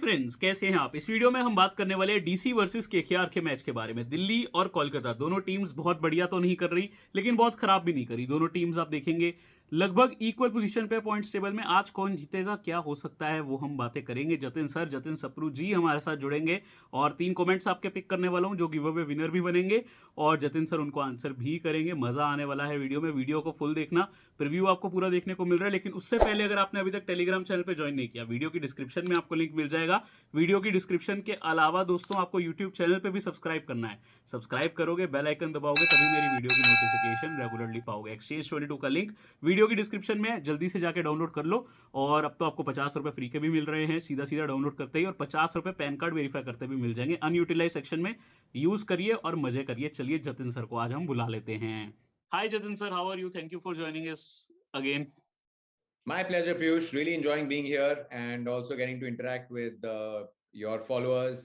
Friends, कैसे हैं आप? इस वीडियो में हम बात करने वाले हैं डीसी वर्सेस केकेआर के मैच के बारे में। दिल्ली और कोलकाता दोनों टीम्स बहुत बढ़िया तो नहीं कर रही, लेकिन बहुत खराब भी नहीं करी। दोनों टीम्स आप देखेंगे लगभग इक्वल पोजीशन पे पॉइंट्स टेबल में। आज कौन जीतेगा, क्या हो सकता है, वो हम बातें करेंगे। जतिन सर, जतिन सप्रू जी हमारे साथ जुड़ेंगे और 3 कमेंट्स आपके पिक करने वाला हूं जो गिव अवे विनर भी बनेंगे, और जतिन सर उनको आंसर भी करेंगे। मजा आने वाला है वीडियो में। वीडियो को फुल देखना, प्रीव्यू आपको पूरा देखने को मिल रहा है। लेकिन उससे पहले अगर आपने अभी तक टेलीग्राम चैनल पे ज्वाइन नहीं किया, वीडियो की डिस्क्रिप्शन में आपको लिंक मिल जाएगा। वीडियो की डिस्क्रिप्शन के अलावा दोस्तों आपको यूट्यूब चैनल पे भी सब्सक्राइब करना है। सब्सक्राइब करोगे, बेल आइकन दबाओगे, तभी मेरी वीडियो की नोटिफिकेशन रेगुलरली पाओगे। एक्सचेंज 22 का लिंक वीडियो की डिस्क्रिप्शन में है, जल्दी से जाके डाउनलोड कर लो। और अब तो आपको 50 रुपए फ्री के भी मिल रहे हैं, सीधा सीधा डाउनलोड करते ही, और 50 रुपए पैन कार्ड वेरीफाई करते भी मिल जाएंगे। अनयूटिलाइज सेक्शन में यूज करिए और मजे करिए। चलिए जतिन सर को आज हम बुला लेते हैं। Hi Jatin sir, how are you? Thank you for joining us again. My pleasure, Piyush. Really enjoying being here and also getting to interact with your followers.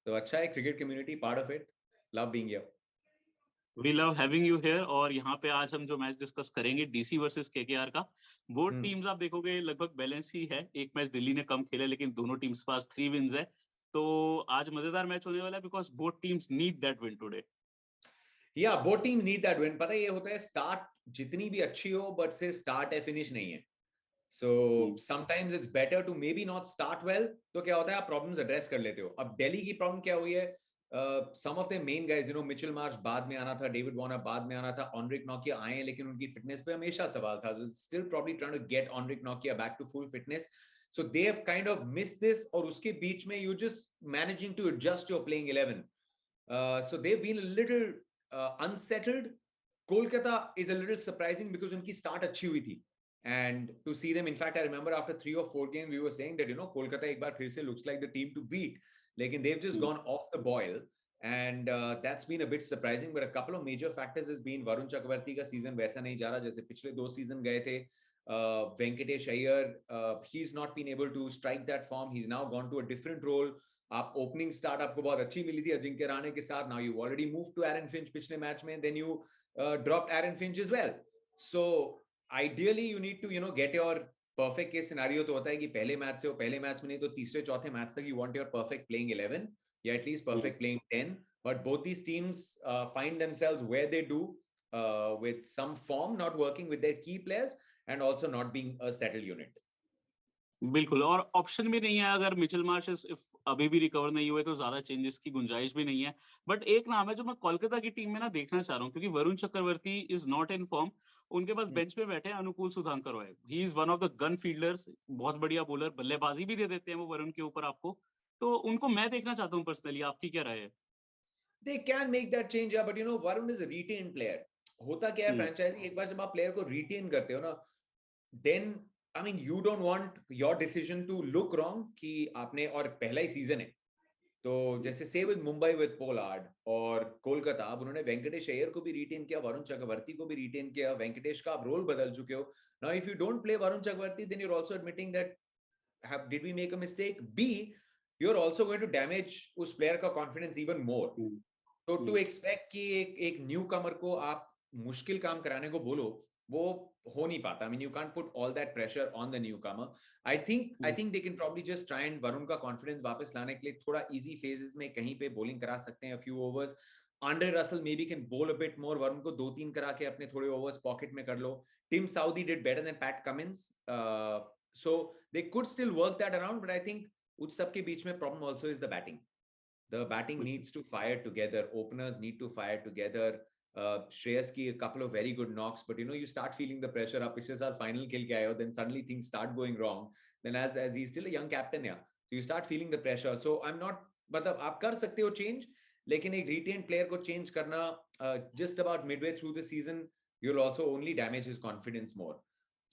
So, अच्छा है cricket community part of it. Love being here. We love having you here. और यहाँ पे आज हम जो match discuss करेंगे DC versus KKR का। Both Hmm. टीम्स आप देखोगे लगभग बैलेंस ही है। एक मैच दिल्ली ने कम खेला, लेकिन दोनों टीम्स पास 3 विन्स है। तो आज मजेदार मैच होने वाला है, because both teams need that win today. Yeah, both teams need that win. पता है ये होता है start जितनी भी अच्छी हो but से start है finish नहीं है. So sometimes it's better to maybe not start well. तो क्या होता है आप problems address कर लेते हो. अब दिल्ली की problem क्या हुई है? Some of the main guys, you know, Mitchell Marsh बाद में आना था, David Warner बाद में आना था, Enric Nokia आए हैं, लेकिन उनकी fitness पे हमेशा सवाल था. So still probably trying to get Enric Nokia back to full fitness. So they have kind of missed this. और उसके बीच में you just managing to adjust your playing 11. So they've been a little unsettled. Kolkata is a little surprising because उनकी start अच्छी हुई थी. And to see them, in fact, I remember after 3 or 4 games, we were saying that, you know, Kolkata एक बार फिर से looks like the team to beat. Lekin they've just gone off the boil. And that's been a bit surprising. But a couple of major factors has been Varun Chakravarti का season वैसा नहीं जा रहा जैसे पिछले 2 season गए थे. Venkatesh Iyer, he's not been able to strike that form. He's now gone to a different role. आप ओपनिंग स्टार्ट आपको बहुत अच्छी मिली थी अजिंक्य रहाणे के साथ. Now you already move to Aaron Finch पिछले मैच में, then you dropped Aaron Finch as well. So ideally you need to get your perfect case scenario. तो होता है कि पहले मैच से हो, पहले मैच में नहीं तो तीसरे चौथे मैच तक you want your perfect playing 11 या at least perfect playing 10. But both these teams find themselves where they do with some form not working with their key players and also not being a settled unit. बिल्कुल, और option भी नहीं है। अगर Mitchell Marsh अभी भी recover नहीं हुए तो ज्यादा चेंजेस की गुंजाइश भी नहीं है। बट एक नाम है जो मैं कोलकाता की टीम में ना देखना चाह रहा हूँ, क्योंकि Varun Chakravarthy is not in form. उनके पास बेंच पे बैठे हैं Anukul Sudhakar Roy. He is one of the gun fielders, बहुत बढ़िया बॉलर, बल्लेबाजी भी दे देते हैं वो वरुण के ऊपर आपको। तो उनको मैं देखना चाहता हूँ पर्सनली। आपकी क्या राय है? They can make that change, yeah, but you know, Varun is a retained player. होता क्या है हम्म, फ्रेंचाइजी एक बार जब आप प्लेयर को रिटेन करते हो ना, then I mean you don't want your decision to look wrong कि आपने, और पहला ही सीजन है तो जैसे से विद मुंबई विद पोलार्ड और कोलकाता, अब उन्होंने वेंकटेश अय्यर को भी रिटेन किया, वरुण चक्रवर्ती को भी रिटेन किया. वेंकटेश का आप रोल बदल चुके हो. Now if you don't play Varun Chakravarthy then you are also admitting that did we make a mistake. B, you're also going to damage उस प्लेयर का कॉन्फिडेंस इवन मोर. हम्म, तो टू हम्म, एक्सपेक्ट कि एक न्यू कमर को आप मुश्किल काम कराने को बोलो, वो हो नहीं पाता. I mean you can't put all that pressure on the new Qamar. I think they can probably just try and Varun का कॉन्फिडेंस वापस लाने के लिए थोड़ा इजी फेजेस में कहीं पे बॉलिंग करा सकते हैं, few overs. Andre Russell may be can बोल अ बिट मोर. वरुण को 2-3 करा के अपने थोड़े ओवर्स पॉकेट में कर लो. Tim Southee did better than Pat Cummins. So they could still work that around, but I think उस सब के बीच में problem also is the batting. The batting बिल्कुल। needs to fire together. Openers need to fire together. Shreyas ki a couple of very good knocks, but you know you start feeling the pressure. आप पिछले साल final खेल के आए हो, then suddenly things start going wrong. Then as he's still a young captain, yeah, so you start feeling the pressure. So I'm not, मतलब आप कर सकते हो change, लेकिन एक retained player को change करना just about midway through the season, you'll also only damage his confidence more.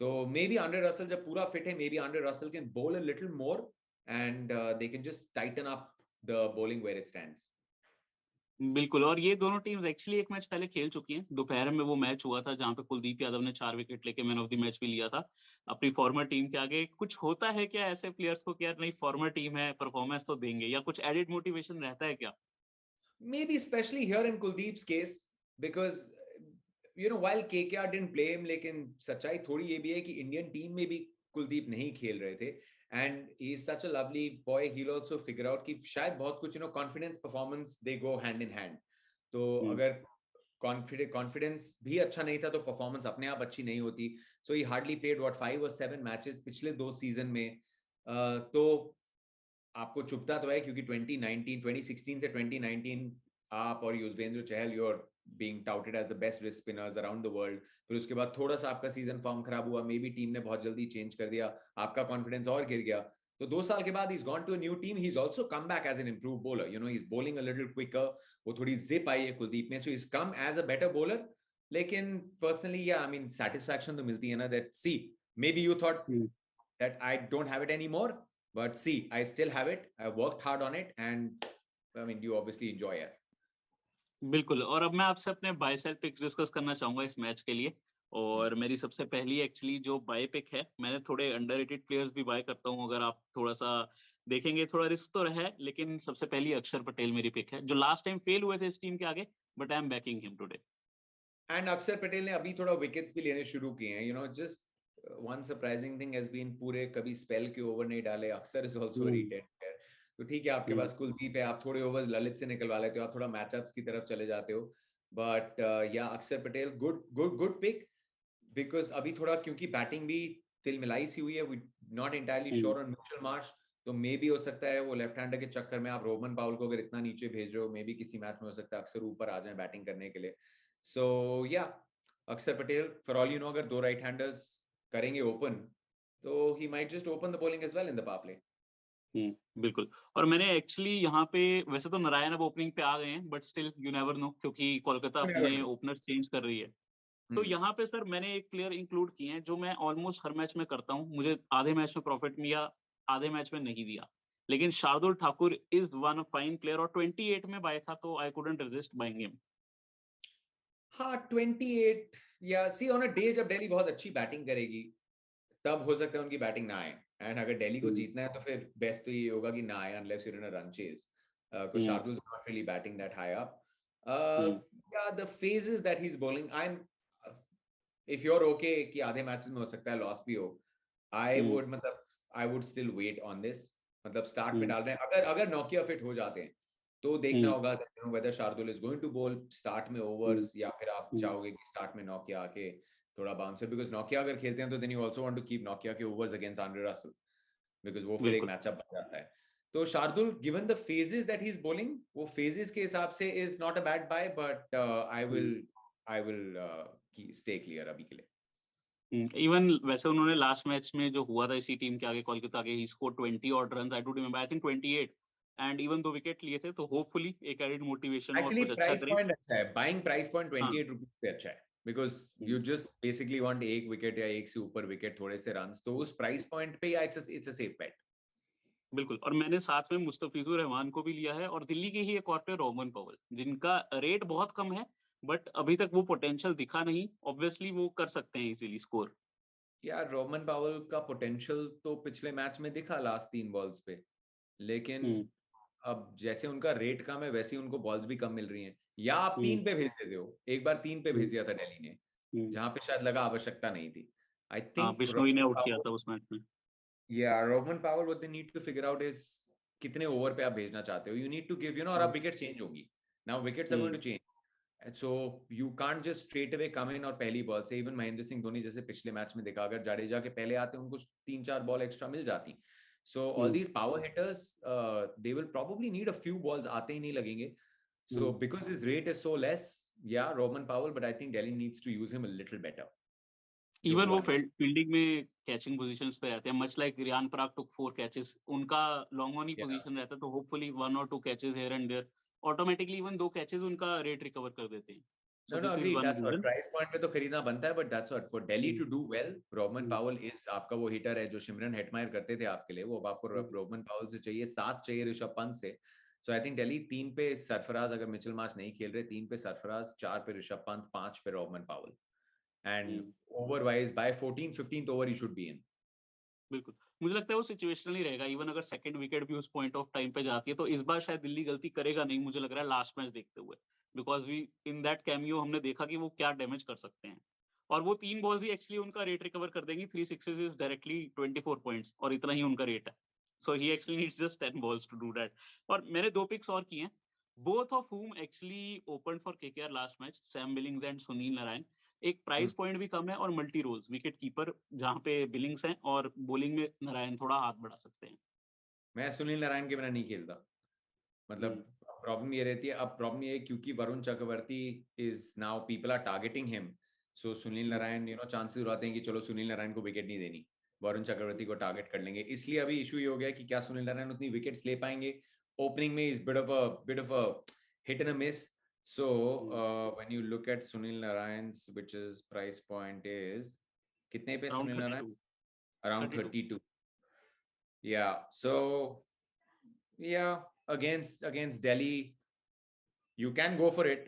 So maybe Andre Russell जब पूरा fit है, maybe Andre Russell can bowl a little more and they can just tighten up the bowling where it stands. बिल्कुल, और ये दोनों teams actually एक match पहले खेल चुकी हैं। दोपहर में वो मैच हुआ था जहाँ पे कुलदीप यादव ने 4 विकेट लेके मैन ऑफ द मैच भी लिया था अपनी फॉर्मर टीम के आगे। कुछ होता है क्या ऐसे प्लेयर्स को कि यार नहीं, फॉर्मर टीम है, परफॉर्मेंस तो देंगे, या कुछ एडेड मोटिवेशन रहता है क्या? Maybe especially here in Kuldeep's case, because you know while KKR didn't play him, लेकिन सच्चाई थोड़ी ये भी है कि इंडियन टीम में भी कुलदीप नहीं खेल रहे थे. and he's such a lovely boy. He'll also figure out कि शायद बहुत कुछ confidence performance they go hand in hand. तो अगर कॉन्फिडेंस भी अच्छा नहीं था तो परफॉर्मेंस अपने आप अच्छी नहीं होती. सो ही हार्डली प्लेड व्हाट 5 और 7 मैचेस पिछले 2 सीजन में. तो आपको चुभता तो है क्योंकि 2016 से 2019 आप और Yuzvendra Chahal you are being touted as the best wrist spinners around the world. फिर उसके बाद थोड़ा सा आपका सीजन फॉर्म खराब हुआ, मे बी टीम ने बहुत जल्दी चेंज कर दिया, आपका कॉन्फिडेंस और गिर गया. तो 2 साल के बाद he's gone to a new team. He's also come back as an improved bowler. He's bowling a little quicker. वो थोड़ी zip आई है कुलदीप में. So he's come as a better bowler. लेकिन personally, yeah, I mean, satisfaction तो मिलती है ना that see, maybe you thought that I don't have it anymore, but see, I still have it. I worked hard on it, and I mean, you obviously enjoy it. बिल्कुल। और अब मैं आपसे अपने बाय सेल पिक्स डिस्कस करना चाहूंगा इस match के लिए। और मेरी सबसे पहली एक्चुअली जो बाय पिक है, मैंने थोड़े अंडररेटेड प्लेयर्स भी बाय करता हूं, अगर आप थोड़ा सा देखेंगे थोड़ा रिस्क तो है, लेकिन सबसे पहली अक्षर पटेल मेरी पिक है, जो लास्ट टाइम फेल हुए थे इस टीम के आगे, but I am banking him today. And अक्षर पटेल ने अभी थोड़ा विकेट्स भी लेने शुरू किए हैं. Just one surprising thing has been, पूरे कभी स्पेल के ओवर नहीं डाले. अक्षर इज आल्सो रिटेन. तो ठीक है, आपके पास कुलदीप है, आप थोड़े ओवर्स ललित से निकलवा लेते हो, आप थोड़ा मैचअप्स की तरफ चले जाते हो. But yeah Axar Patel good good good pick, because अभी थोड़ा क्योंकि बैटिंग भी तिलमिलाई सी हुई है. We not entirely sure on Mitchell Marsh. तो मे बी हो सकता है वो लेफ्ट हैंडर के चक्कर में आप रोहमन पाउल को अगर इतना नीचे भेज रहे हो, मे बी किसी मैच में हो सकता है अक्सर ऊपर आ जाए बैटिंग करने के लिए. So yeah Axar Patel, for all you know, अगर 2 राइट हैंडर्स करेंगे ओपन, तो he might just open the bowling as well in the power play. बिल्कुल। और मैंने एक्चुअली यहाँ पे, वैसे तो नारायण अब ओपनिंग पे आ गए हैं, but still you never know, क्योंकि कोलकाता अपने ओपनर्स चेंज कर रही है। तो यहाँ पे सर मैंने एक प्लेयर इंक्लूड किए हैं जो मैं ऑलमोस्ट हर मैच में करता हूँ, मुझे आधे मैच में प्रॉफिट मिला, आधे मैच में नहीं दिया, लेकिन Shardul Thakur is one fine player, और 28 में बाय था तो I couldn't resist buying him. हाँ 28, या सी ऑन अ डे जब दिल्ली बहुत अच्छी बैटिंग करेगी तब हो सकता है उनकी बैटिंग ना आए. एंड अगर दिल्ली को जीतना है तो फिर बेस्ट तो ये होगा कि ना आए, unless you are in a run chase. Because Shardul is not really batting that high up. Yeah, the phases that he's bowling, if you're okay कि आधे मैचेस में हो सकता है लॉस भी हो, I would still wait on this. मतलब start में डाल रहे हैं, अगर नोकिया फिट हो जाते हैं तो देखना होगा whether Shardul is going to bowl start में ओवर्स, या फिर आप चाहोगे कि स्टार्ट में नोकिया आके थोड़ा बाउंसर, बिकॉज नोकिया अगर खेलते हैं तो then you also want to keep नोकिया के overs against Andre Russell, because वो फिर एक मैचअप बन जाता है. तो Shardul, given the phases that he is bowling, वो फेजेस के हिसाब से is not a bad buy, but I will stay clear अभी के लिए. इवन वैसे उन्होंने लास्ट मैच में जो हुआ था इसी टीम के आगे, कोलकाता के, he score 20 odd runs, I don't remember, I think 28, and even 2 wicket लिए थे, तो होपफुली एक एडेड मोटिवेशन और कुछ अच्छा करें. पॉइंट अच्छा है, बाइंग प्राइस पॉइंट 28 रुपीस से अच्छा है, because you just basically want एक विकेट या एक से ऊपर विकेट, थोड़े से रन्स, तो उस प्राइस पॉइंट पे इट्स अ सेफ बेट. बिल्कुल। और मैंने साथ में मुस्तफिजुर रहमान को भी लिया है, और दिल्ली के ही एक और प्लेयर रोहमन पवल, जिनका रेट बहुत कम है, बट अभी तक वो पोटेंशियल दिखा नहीं. ऑब्वियसली वो कर सकते हैं इजीली स्कोर. यार रोहमन पावल का पोटेंशियल तो पिछले मैच में दिखा लास्ट 3 बॉल्स पे, लेकिन अब जैसे उनका रेट कम है वैसे ही उनको बॉल्स भी कम मिल रही हैं. या आप 3 पे भेज देते हो, एक बार 3 पे भेज दिया था दिल्ली ने, जहां पे शायद लगा आवश्यकता नहीं थी. आई थिंक बिश्नोई ने आउट किया था उस मैच में. Rovman Powell, what they need to figure out is कितने ओवर पे आप भेजना चाहते हो. यू नीड टू गिव, और अब विकेट चेंज होगी now, wickets are going to change. So you can't just straight away come in और पहली बॉल से, इवन महेंद्र सिंह धोनी जैसे पिछले मैच में देखा, अगर जाडेजा के पहले आते उनको 3-4 बॉल एक्स्ट्रा मिल जाती. So all these power hitters, they will probably need a few balls, आते ही नहीं लगेंगे. So because his rate is so less, yeah, Roman Powell, but I think Delhi needs to use him a little better. Even वो fielding में catching positions पे रहते हैं, much like Riyan Parag took 4 catches, उनका long on ही position रहता है, तो होपफुली 1 और 2 catches here and there, automatically even 2 catches उनका रेट रिकवर कर देते हैं. No, agreed. That's what price point पे तो खरीदना बनता है, but that's what for Delhi to do well, Roman Powell is आपका वो हिटर है जो सिमरन हेटमायर करते थे आपके लिए, वो अब आपको रोमन पावल से चाहिए, 7 चाहिए ऋषभ पंत से. So I think Delhi 3 पे सरफराज, अगर मिचेल मार्श नहीं खेल रहे, 3 पे सरफराज, 4 पे ऋषभ पंत, 5 पे रोमन पावल, and over wise by 14th-15th over he should be in. बिल्कुल, मुझे लगता है वो सिचुएशनल ही रहेगा. इवन अगर सेकंड विकेट भी उस पॉइंट ऑफ टाइम पे जाती है तो इस बार शायद दिल्ली गलती करेगा नहीं, मुझे लग रहा है लास्ट मैच देखते हुए, because we in that cameo हमने देखा कि वो क्या डैमेज कर सकते हैं. और वो 3 बॉल्स ही एक्चुअली उनका रेट रिकवर कर देंगी। 3 सिक्सेस इज डायरेक्टली 24 पॉइंट्स और इतना ही उनका रेट है। So he actually needs just 10 balls to do that. और मैंने 2 पिक्स और किए हैं, both of whom actually opened for KKR last match, Sam Billings and Sunil Narine. एक प्राइस पॉइंट भी कम है और मल्टी रोल्स, विकेट कीपर जहाँ पे बिलिंग्स हैं और बॉलिंग में नारायण थोड़ा हाथ बढ़ा सकते हैं। मैं सुनील नारायण के बिना नहीं खेलता। मतलब प्रॉब्लम ये रहती है, अब प्रॉब्लम ये है क्योंकि Varun Chakravarthy is now people are targeting him, so Sunil Narine chances उड़ाते हैं कि चलो सुनील नारायण को विकेट नहीं देनी, वरुण चक्रवर्ती को टारगेट कर लेंगे। इसलिए अभी इशू ये हो गया कि क्या सुनील नारायण उतनी विकेट्स ले पाएंगे। ओपनिंग में is bit of a hit and a miss. So when you look at Sunil Narayan which is price point is कितने पे अराउंड सुनील नारायण? 32। अराउंड 32। या सो yeah, against Delhi, you can go for it,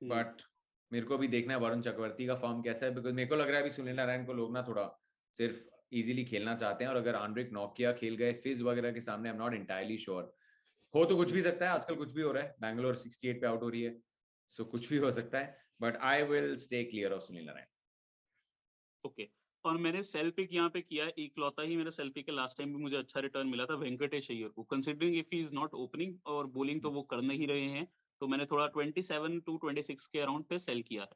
but मेरे को भी देखना है वरुण चक्रवर्ती का फॉर्म कैसा है, बिकॉज मेरे को लग रहा है अभी सुनील नारायण को लोग ना थोड़ा सिर्फ इजीली खेलना चाहते हैं, और अगर आंड्रिक नोकिया खेल गए फिज वगैरह के सामने, I am not entirely sure. हो तो कुछ भी सकता है, आजकल कुछ भी हो रहा है, बैंगलोर 68 पे आउट हो रही है, सो कुछ भी हो सकता है, but I will stay clear of Sunil Narayan. Okay. और मैंने सेल पिक यहाँ पे किया है, इकलौता ही मेरा सेल पिक है, लास्ट टाइम भी मुझे अच्छा रिटर्न मिला था, वेंकटेश अय्यर को। Considering if he is not opening और बॉलिंग तो वो कर नहीं रहे हैं, तो मैंने थोड़ा 27 to 26 के अराउंड पे सेल किया है।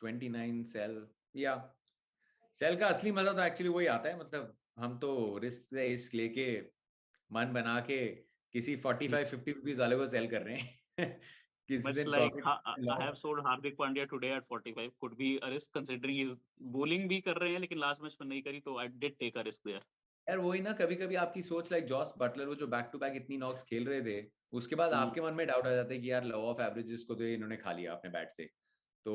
29 सेल, या सेल का असली मजा तो एक्चुअली वही आता है, मतलब हम तो रिस्क से इस लेके मन बना के किसी 45-50 रुपीज वाले को सेल कर रहे हैं किसी Much दिन like profit I loss. have sold Hardik Pandya today at 45, could be a risk considering he's bowling भी कर रहे हैं लेकिन लास्ट मैच में नहीं करी, तो I did take a risk there. यार वही ना, कभी कभी आपकी सोच, लाइक जॉस बटलर वो जो बैक टू बैक इतनी नॉक्स खेल रहे थे, उसके बाद आपके मन में डाउट आ जाता है कि यार लॉ ऑफ एवरेजेस को तो इन्होंने खा लिया अपने बैट से, तो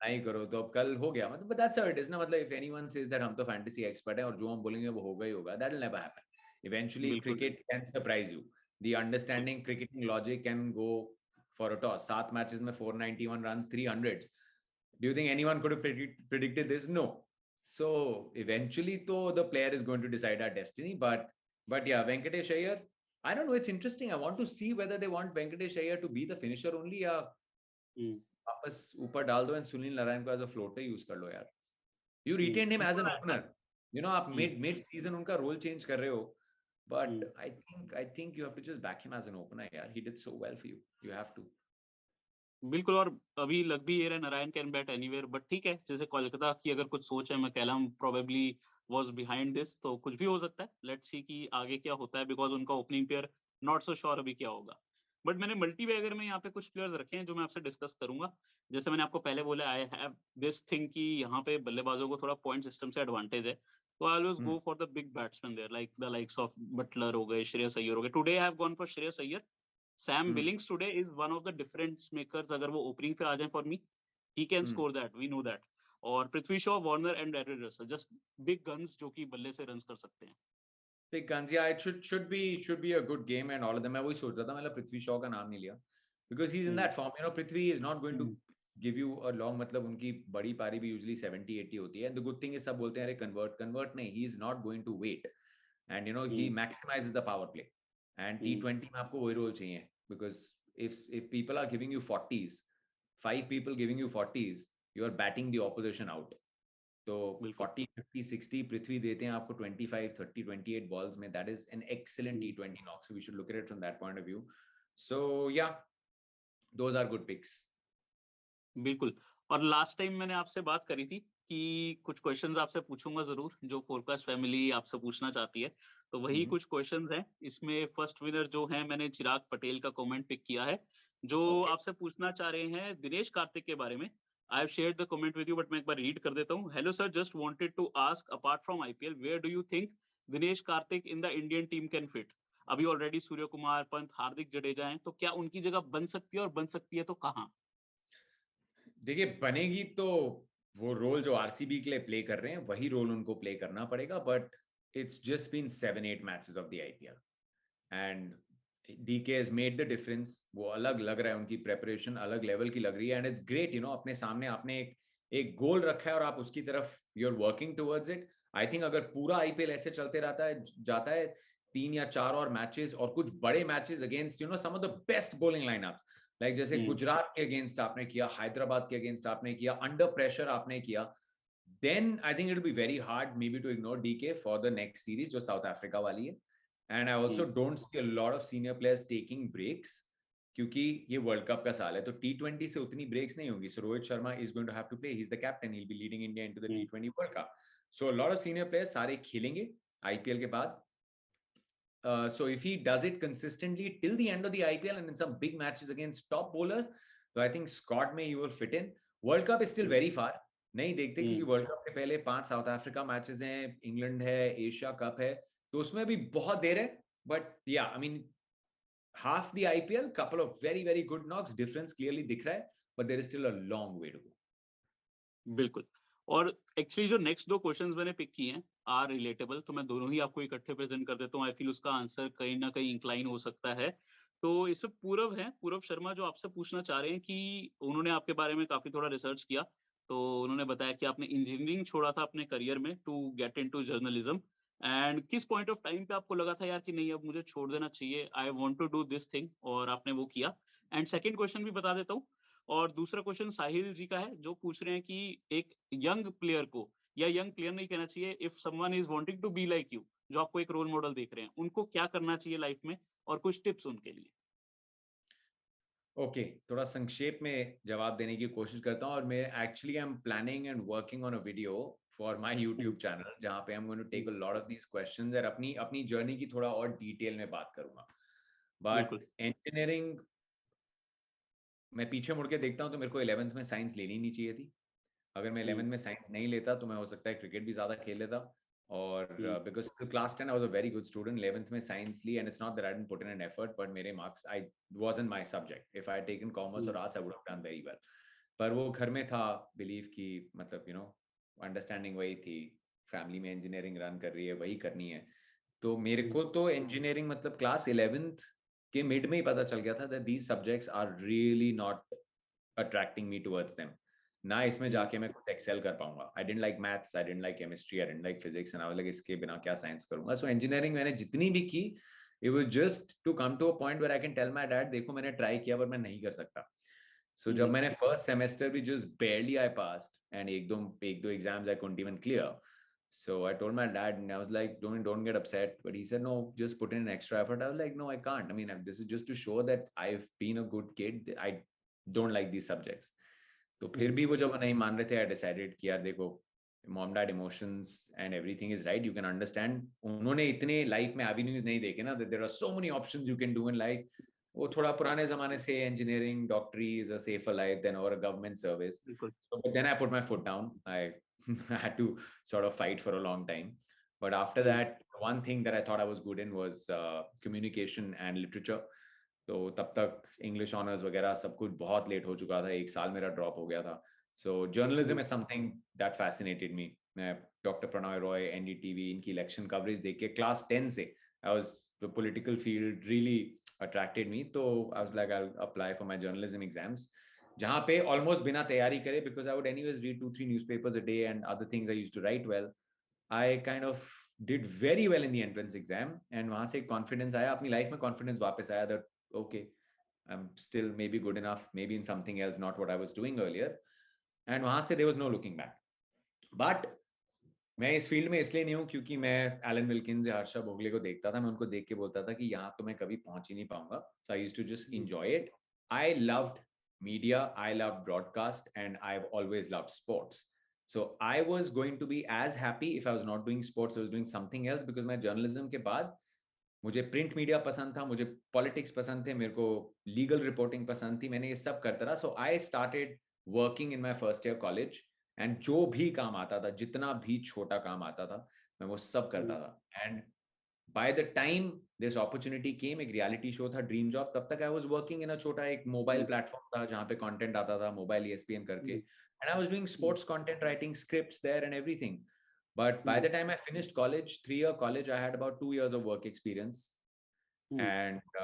नहीं करो, तो अब कल हो गया, मतलब दैट्स हाउ इट इज ना। मतलब इफ एनीवन सेज दैट हम तो फैंटेसी एक्सपर्ट है और जो हम बोलेंगे वो होगा ही होगा, that will never happen. Eventually बिल्कुल। Cricket can surprise you, the understanding cricketing logic can go for a toss. 7 matches में 491 runs, 300s, do you think anyone could have predicted this? No. So eventually though the player is going to decide our destiny, but yeah, Venkatesh Iyer, I don't know, it's interesting. I want to see whether they want Venkatesh Iyer to be the finisher only, या वापस ऊपर डाल दो and Sunil Narayan को as a floater use कर लो यार। You retain him as an opener, आप मिड सीजन उनका रोल चेंज कर रहे हो, but I think you have to just back him as an opener यार। he did so well for you, you have to। बिल्कुल। और अभी लग भी ये रहा Narayan can bat anywhere, but ठीक है, जैसे कोलकाता की अगर कुछ सोच है, McCullum probably was behind this, तो कुछ भी हो सकता है। लेट्स सी कि आगे क्या होता है, बिकॉज उनका opening pair not so sure अभी क्या होगा। बट मैंने मल्टी बैगर में यहाँ पे कुछ प्लेयर्स रखे हैं जो मैं आपसे डिस्कस करूंगा। जैसे मैंने आपको पहले बोला, आई हैव दिस थिंग कि यहाँ पे बल्लेबाजों को थोड़ा पॉइंट सिस्टम से एडवांटेज है, तो I always go for the big batsman there, like the likes of Buttler हो गए, श्रेयस अय्यर हो गए। Today I have gone for Shreyas Iyer. Sam Billings today is one of the difference makers, अगर वो ओपनिंग पे आ जाए for me, he can score that, we know that. और Prithvi Shaw, Warner and Eric Russell, just big guns जो कि बल्ले से runs कर सकते हैं। Big guns, yeah, it should be a good game and all of them। मैं वही सोच रहा था, मतलब पृथ्वी शॉ का नाम नहीं लिया because he's in that form, Prithvi is not going to give you a long, मतलब उनकी बड़ी पारी भी usually 70-80 होती है, and the good thing is सब बोलते हैं अरे convert नहीं, he is not going to wait, and he maximizes the power play, and T20 में आपको वही रोल चाहिए, because if people are giving you 40s, 5 people giving you 40s, you are batting the opposition out। तो 40, 50, 60 पृथ्वी देते हैं आपको 25, 30, 28 balls में, that is an excellent T20 knock, so we should look at it from that point of view. So yeah, those are good pics. बिल्कुल। और last time मैंने आपसे बात करी थी कि कुछ क्वेश्चंस आपसे पूछूंगा जरूर, जो फोरकास्ट फैमिली आपसे पूछना चाहती है, तो वही कुछ क्वेश्चंस हैं। इसमें फर्स्ट विनर जो है, मैंने चिराग पटेल का कमेंट पिक किया है, जो आपसे पूछना चाह रहे हैं दिनेश कार्तिक के बारे में। I have shared the comment with you, but मैं एक बार रीड कर देता हूँ। Hello sir, just wanted to ask, apart from IPL, where do you think Dinesh Kartik in the Indian team can fit? अभी ऑलरेडी सूर्य कुमार, पंत, हार्दिक जडेजा हैं, तो क्या उनकी जगह बन सकती है, और बन सकती है तो कहाँ? देखिए, बनेगी तो वो रोल जो आरसीबी के लिए प्ले कर रहे हैं वही रोल उनको प्ले करना पड़ेगा, but it's just been 7-8 matches of the IPL and DK has made the difference. वो अलग लग रहा है, उनकी प्रेपरेशन अलग लेवल की लग रही है, एंड इट्स ग्रेट। अपने सामने आपने एक गोल रखा है और आप उसकी तरफ you are working towards it. I think अगर पूरा आईपीएल ऐसे चलते रहता है, जाता है 3 या 4 और मैचेस और कुछ बड़े matches against some of the best bowling lineups, like जैसे गुजरात के अगेंस्ट आपने किया, हैदराबाद के अगेंस्ट आपने किया, अंडर प्रेशर आपने किया, then I think it'll be very hard maybe to ignore DK for the next series जो साउथ अफ्रीका वाली है. And I also don't see a lot of senior players taking breaks क्योंकि ये world cup का साल है, तो T20 से उतनी ब्रेक्स नहीं होंगी. So Rohit Sharma is going to have to play. He's the captain. He'll be leading India into the T20 World Cup. So a lot of senior players सारे खेलेंगे IPL के बाद. So if he does it consistently till the end of the IPL and in some big matches against top bowlers, so I think Scott May he will fit in. World Cup is still very far. नहीं देखते क्योंकि world cup के पहले 5 south Africa matches हैं, England है, Asia cup है, तो उसमें भी बहुत देर है. बट या I mean half the IPL, couple of very very good knocks, difference clearly दिख रहा है, but there is still a long way to go. बिल्कुल. और एक्चुअली जो नेक्स्ट 2 क्वेश्चंस मैंने पिक किए हैं आर रिलेटेबल, तो मैं दोनों ही आपको इकट्ठे प्रेजेंट कर देता हूँ. आई फील उसका आंसर कहीं ना कहीं इंक्लाइन हो सकता है. तो इसमें पूरव है, पूरव शर्मा, जो आपसे पूछना चाह रहे हैं कि उन्होंने आपके बारे में काफी थोड़ा रिसर्च किया, तो उन्होंने बताया कि आपने इंजीनियरिंग छोड़ा था अपने करियर में to get into journalism, and किस पॉइंट ऑफ टाइम पे आपको लगा था यार कि नहीं अब मुझे छोड़ देना चाहिए, I want to do this thing, और आपने वो किया. एंड सेकंड क्वेश्चन भी बता देता हूँ. और दूसरा क्वेश्चन साहिल जी का है, जो पूछ रहे हैं कि एक यंग प्लेयर को, या यंग प्लेयर नहीं कहना चाहिए, if someone is wanting to be like you, जो आपको एक रोल मॉडल देख रहे हैं, उनको क्या करना चाहिए लाइफ में, और कुछ टिप्स उनके लिए. ओके, थोड़ा संक्षेप में जवाब देने की कोशिश करता हूँ. और मैं actually I am planning and working on a video for my YouTube channel जहाँ पे I am going to take a lot of these questions और अपनी अपनी जर्नी की थोड़ा और डिटेल में बात करूंगा. बिल्कुल. बट इंजीनियरिंग मैं पीछे मुड़ के देखता हूँ तो मेरे को 11th में साइंस लेनी नहीं चाहिए थी. अगर मैं 11th में साइंस नहीं लेता तो मैं हो सकता है क्रिकेट भी ज्यादा खेल लेता. और because class 10 I was a very good student, 11th में साइंस ली, and it's not that I didn't put in an effort, but मेरे marks I wasn't my subject. If I taken commerce और arts I would have done very well. पर वो घर में था believe की, मतलब यू नो अंडरस्टैंडिंग वही थी, फैमिली में इंजीनियरिंग रन कर रही है, वही करनी है. तो मेरे को तो इंजीनियरिंग मतलब क्लास 11th के मिड में ही पता चल गया था that these subjects are really not attracting me towards them. ना इसमें जाके मैं कुछ एक्सेल कर पाऊंगा. I didn't like maths, I didn't like chemistry, I didn't like physics, and I was like इसके बिना क्या साइंस करूंगा. सो इंजीनियरिंग मैंने जितनी भी की, it was just to come to a point where I can tell my dad देखो मैंने ट्राई किया पर मैं नहीं कर सकता. सो जब मैंने फर्स्ट सेमेस्टर भी just barely I passed and एक दो exams I couldn't even clear. So I told my dad and I was like, don't get upset. But he said, no, just put in an extra effort. I was like, no, I can't. I mean, this is just to show that I've been a good kid. I don't like these subjects. तो फिर भी वो जब नहीं मान रहे थे, I decided कि यार देखो, mom dad emotions and everything is right. You can understand. उन्होंने इतने लाइफ में avenues नहीं देखे ना, that there are so many options you can do in life. वो थोड़ा पुराने जमाने से engineering, doctory is a safer life than or a government service. So but then I put my foot down. I had to sort of fight for a long time. But after that, one thing that I thought I was good in was communication and literature. तो तब तक English honours वगैरह सब कुछ बहुत late हो चुका था, 1 साल मेरा ड्रॉप हो गया था. So journalism is something that fascinated me. मैं डॉक्टर प्रणॉय रॉय, एनडीटीवी, इनकी इलेक्शन कवरेज देख के क्लास 10 से I was the political field really attracted me. तो I was like I will apply for my journalism exams, जहाँ पे ऑलमोस्ट बिना तैयारी करे, because I would anyways read 2-3 newspapers a day and other things I used to write well. I kind of did very well in the entrance exam, and वहां से confidence आया, अपनी life में कॉन्फिडेंस वापस आया that okay, I'm still maybe good enough, maybe in something else, not what I was doing earlier. And वहां से there was no looking back. But मैं इस फील्ड में इसलिए नहीं हूँ क्योंकि मैं एलन विल्किंस या हर्षा भोगले को देखता था, मैं उनको देख के बोलता था कि यहाँ तो मैं कभी पहुंच ही नहीं पाऊंगा. So I used to just enjoy it. I loved media, I loved broadcast, and I've always loved sports. So I was going to be as happy if I was not doing sports, I was doing something else, because मैं journalism के बाद मुझे print media पसंद था, मुझे politics पसंद थे, मेरे को लीगल रिपोर्टिंग पसंद थी, मैंने ये सब करता रहा. So I started working in my first year college, and जो भी काम आता था, जितना भी छोटा काम आता था, मैं वो सब करता था. And by the time this opportunity came, एक रियलिटी शो था ड्रीम जॉब, तब तक आई वाज वर्किंग इन अ छोटा एक मोबाइल प्लेटफॉर्म था जहाँ पे कंटेंट आता था, मोबाइल ESPN करके, and I was doing sports content, writing scripts there and everything. But by the time I finished college, 3-year college, I had about 2 years of work experience. And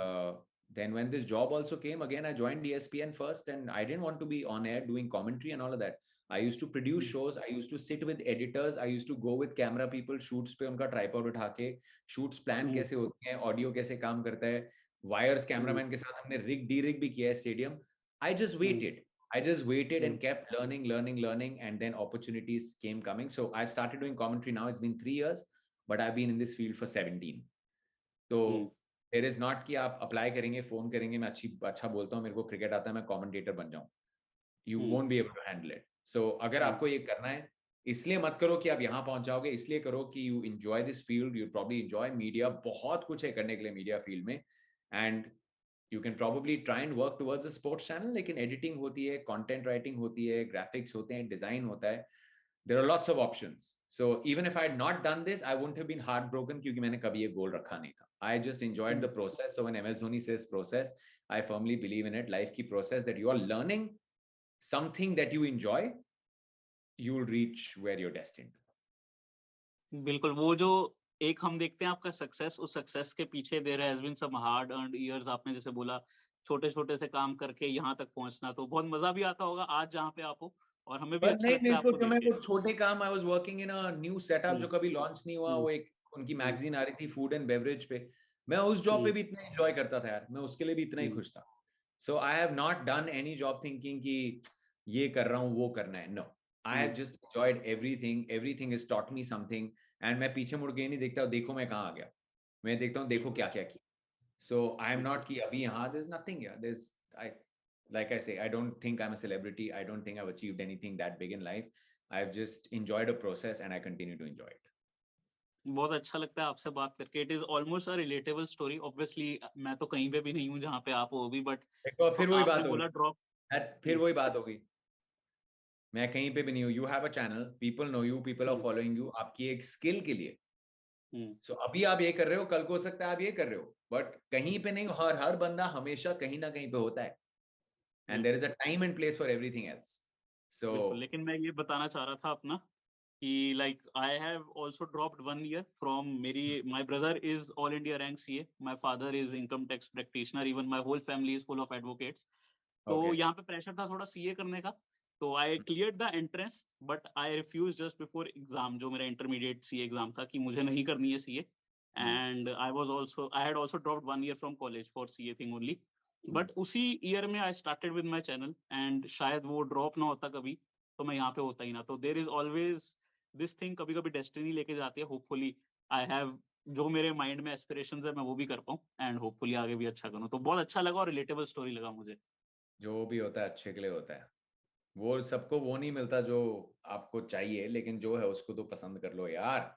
then when this job also came, again, I joined ESPN first, and I didn't want to be on air doing commentary and all of that. I used to produce shows. I used to sit with editors. I used to go with camera people, shoots पे उनका tripod उठा के, shoots plan कैसे होते हैं, audio कैसे काम करता है, वायर्स कैमरामैन के साथ हमने रिग भी किया है stadium. I just waited and kept learning, and then opportunities came coming. So I've started doing commentary now. It's been 3 years, but I've been in this field for 17. तो there is not कि आप apply करेंगे, phone करेंगे, मैं अच्छा बोलता हूँ, मेरे को क्रिकेट आता है, मैं कमेंटेटर बन जाऊँ. You won't be able to handle it. So अगर आपको ये करना है, इसलिए मत करो कि आप यहाँ पहुंच जाओगे, इसलिए करो कि you enjoy this field, you probably enjoy media. बहुत कुछ है करने के लिए मीडिया फील्ड में, and you can probably try and work towards a sports channel. लेकिन एडिटिंग होती है, कंटेंट राइटिंग होती है, ग्राफिक्स होते हैं, डिजाइन होता है. There are lots of options. So even if I had not done this, I wouldn't have been heartbroken क्योंकि मैंने कभी ये गोल रखा नहीं था. I just enjoyed the process. So when MS Dhoni says process, I firmly believe in it. Life की process that you are learning something that you enjoy, you will reach where you're destined. बिल्कुल, वो जो एक हम देखते हैं आपका success, उस सक्सेस के पीछे there has been some hard earned years. आपने जैसे बोला छोटे-छोटे से काम करके यहाँ तक पहुँचना, तो बहुत मजा भी आता होगा आज जहाँ पे आप हो, और हमें भी पर अच्छा नहीं, लगता है मेरे को आपको जो देख मैं के. वो छोटे काम, I was working in a new setup जो कभी लॉन्च नहीं हुआ, वो एक उनकी मैगजीन आ रही थी फूड एंड बेवरेज पे. मैं उस जॉब पे भी इतना एंजॉय करता था यार, मैं उसके लिए भी इतना ही खुश था. So I have not done any job thinking कि ये कर रहा हूँ, वो करना है. No, I have just enjoyed everything. Everything has taught me something. And मैं पीछे मुड़ के नहीं देखता, देखो मैं कहाँ आ गया. मैं देखता हूँ, देखो क्या क्या किया. So I am not कि अभी यहाँ, there's nothing here. Like I say, I don't think I'm a celebrity. I don't think I've achieved anything that big in life. I've just enjoyed a process and I continue to enjoy it. बहुत अच्छा लगता है आपसे बात करके. It is almost a relatable story. Obviously मैं तो कहीं पे भी नहीं हूँ जहाँ पे आप हो अभी, बट देखो फिर वही आपने बात बोला होगी. ड्रॉप. फिर वही बात होगी. मैं कहीं पे भी नहीं हूँ. You have a channel. People know you. People are following you. आपकी एक स्किल के लिए. So अभी आप ये कर रहे हो, कल को हो सकता है आप ये कर रहे हो, बट कहीं पे नहीं. हर बंदा हमेशा कहीं ना कहीं पे होता है. And there is a time and place for everything else. So बिल्कुल, लेकिन मैं ये बताना चाह रहा था अपना कि like I have also dropped 1 year from मेरी. My brother is all India rank CA, my father is income tax practitioner, even my whole family is full of advocates. तो okay. यहाँ पे प्रेशर था थोड़ा सीए करने का. तो I cleared the entrance, but I refuse just before exam, जो मेरा इंटरमीडिएट सीए एग्जाम था, कि मुझे नहीं करनी है CA. And I had also dropped 1 year from college for CA thing only. But उसी ईयर में I started with my channel, and शायद वो ड्रॉप ना होता कभी, तो मैं यहाँ पे होता ही ना. तो there is always this thing, कभी कभी डेस्टिनी लेके जाती है. होपफुली आई हैव जो मेरे माइंड में एस्पिरेशंस है, मैं वो भी कर पाऊँ, एंड होपफुली आगे भी अच्छा करूँ. तो बहुत अच्छा लगा और रिलेटेबल स्टोरी लगा मुझे. जो भी होता है अच्छे के लिए होता है. वो सबको वो नहीं मिलता जो आपको चाहिए, लेकिन जो है उसको तो पसंद कर लो यार.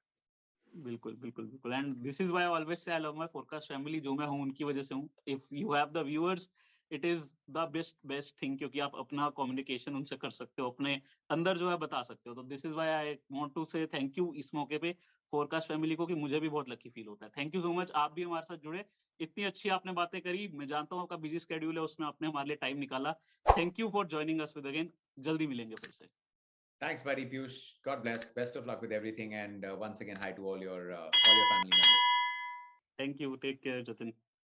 बिल्कुल, बिल्कुल, बिल्कुल. And this is why I always say I love my forecast family. जो मैं हूँ उनकी वजह से हूँ. If you have the viewers, it is the best thing, क्योंकि आप अपना कम्युनिकेशन उनसे कर सकते हो, अपने अंदर जो है बता सकते हो. तो this is why I want to say thank you इस मौके पे फोरकास्ट फैमिली को, कि मुझे भी बहुत लकी फील होता है. Thank you so much. आप भी हमारे साथ जुड़े, इतनी अच्छी आपने बातें करी. मैं जानता हूँ आपका बिजी शेड्यूल है, उसमें आपने हमारे लिए टाइम निकाला. Thank you for joining us with again. जल्दी मिलेंगे फिर से. Thanks, buddy. Piyush, God bless. Best of luck with everything, and once again, hi to all your family members. Thank you. Take care Jatin.